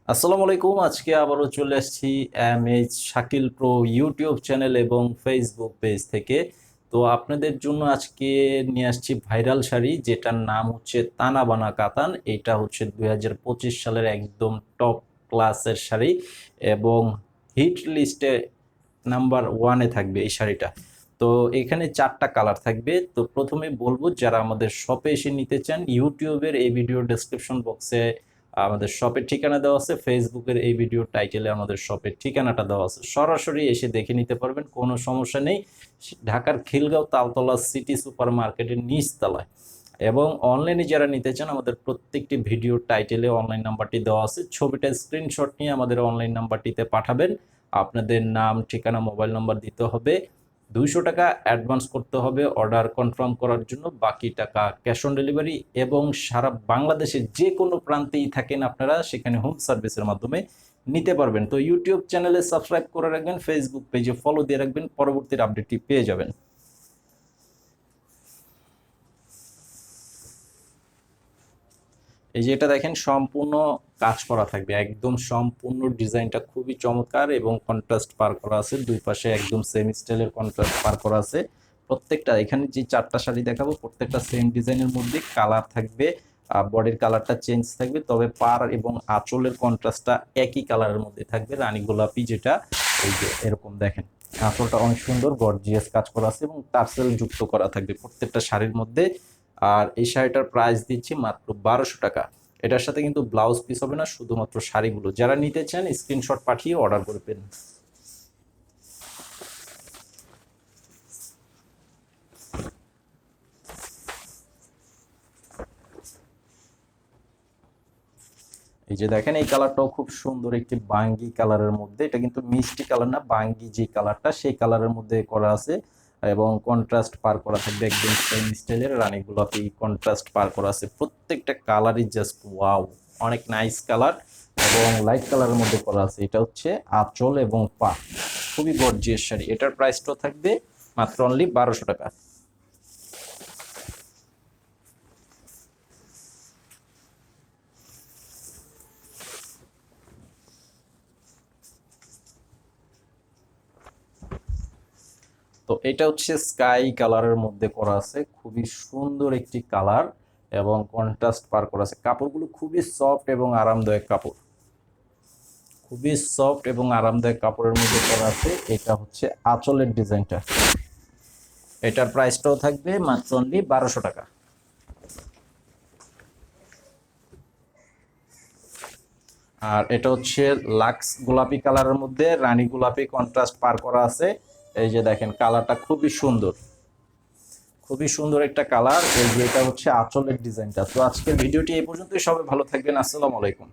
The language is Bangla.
আসসালামু আলাইকুম। আজকে আবারও চলে আসছি MH Shakil pro YouTube channel এবং ফেসবুক পেজ থেকে। তো আপনাদের জন্য আজকে নিয়ে আসছি ভাইরাল শাড়ি, যেটার নাম হচ্ছে তানা বানা কাতান। এটা হচ্ছে 2025 সালের একদম টপ ক্লাসের শাড়ি এবং হিট লিস্টে নাম্বার ওয়ানে থাকবে এই শাড়িটা। তো এখানে চারটা কালার থাকবে। তো প্রথমে বলবো, যারা আমাদের শপে এসে নিতে চান, ইউটিউবের এই ভিডিও ডেসক্রিপশন বক্সে আমাদের শপের ঠিকানা দেওয়া আছে, ফেসবুকের এই ভিডিও টাইটেলে আমাদের শপের ঠিকানাটা দেওয়া আছে, সরাসরি এসে দেখে নিতে পারবেন, কোনো সমস্যা নেই। ঢাকার খিলগাঁও তালতলা সিটি সুপার মার্কেটের নিচতলায়। এবং অনলাইনে যারা নিতে চান, আমাদের প্রত্যেকটি ভিডিও টাইটেলে অনলাইন নাম্বারটি দেওয়া আছে, ছবিটা স্ক্রিনশট নিয়ে আমাদের অনলাইন নাম্বারটিতে পাঠাবেন। আপনাদের নাম, ঠিকানা, মোবাইল নাম্বার দিতে হবে। 200 টাকা অ্যাডভান্স করতে হবে অর্ডার কনফার্ম করার জন্য, বাকি টাকা ক্যাশ অন ডেলিভারি। এবং সারা বাংলাদেশের যে কোনো প্রান্তেই থাকেন আপনারা, সেখানে হোম সার্ভিসের মাধ্যমে নিতে পারবেন। তো ইউটিউব চ্যানেলে সাবস্ক্রাইব করে রাখবেন, ফেসবুক পেজে ফলো দিয়ে রাখবেন, পরবর্তীর আপডেটটি পেয়ে যাবেন। এই যে এটা দেখেন, সম্পূর্ণ কাজ করা থাকবে, একদম সম্পূর্ণ ডিজাইনটা খুবই চমৎকার এবং কন্ট্রাস্ট পার করা আছে, দুই পাশে একদম সেম স্টাইলের কন্ট্রাস্ট পার করা আছে। প্রত্যেকটা এখানে যে চারটা শাড়ি দেখাবো, প্রত্যেকটা সেম ডিজাইনের মধ্যে কালার থাকবে, বডির কালারটা চেঞ্জ থাকবে, তবে পার এবং আঁচলের কন্ট্রাস্টটা একই কালারের মধ্যে থাকবে, রানী গোলাপি যেটা। এই যে এরকম দেখেন, আঁচলটা অনেক সুন্দর গর্জিয়াস কাজ করা আছে এবং টার্সেল যুক্ত করা থাকবে প্রত্যেকটা শাড়ির মধ্যে। আর এই শাড়িটার প্রাইস দিচ্ছি মাত্র 1200 টাকা। এটার সাথে কিন্তু ব্লাউজ পিস হবে না, শুধুমাত্র শাড়িগুলো। যারা নিতে চান স্ক্রিনশট পাঠিয়ে অর্ডার করবেন। এই যে দেখেন, এই কালারটাও খুব সুন্দর, একটি বাঙ্গি কালারের মধ্যে। এটা কিন্তু মিষ্টি কালার না, বাঙ্গি যে কালারটা সেই কালারের মধ্যে করা আছে এবং কন্ট্রাস্ট পার করা থাকবে, একদম সেম স্টাইলের রানী গোলাপি কন্ট্রাস্ট পার করা আছে। প্রত্যেকটা কালারই জাস্ট ওয়াও, অনেক নাইস কালার এবং লাইট কালারের মধ্যে করা আছে। এটা হচ্ছে আঁচল এবং পা, খুবই গর্জিয়াস শাড়ি। এটার প্রাইসটাও থাকবে মাত্র অনলি 1200 টাকা। তো এটা হচ্ছে স্কাই কালারের মধ্যে করা আছে, খুবই সুন্দর একটি কালার এবং কন্ট্রাস্ট পার করা আছে। কাপড়গুলো খুবই সফট এবং আরামদায়ক কাপড়, খুবই সফট এবং আরামদায়ক কাপড়ের মধ্যে করা আছে। এটা হচ্ছে আঁচলের ডিজাইনটা। এটার প্রাইসটাও থাকবে মাত্র অনলি 1200 টাকা। আর এটা হচ্ছে লাক্স গোলাপি কালারের মধ্যে রানী গোলাপি কন্ট্রাস্ট পার করা আছে। এই যে দেখেন, কালারটা খুবই সুন্দর, খুবই সুন্দর একটা কালার। এই যে এটা হচ্ছে আঁচলের ডিজাইনটা। তো আজকের ভিডিওটি এই পর্যন্তই, সবাই ভালো থাকবেন, আসসালামু আলাইকুম।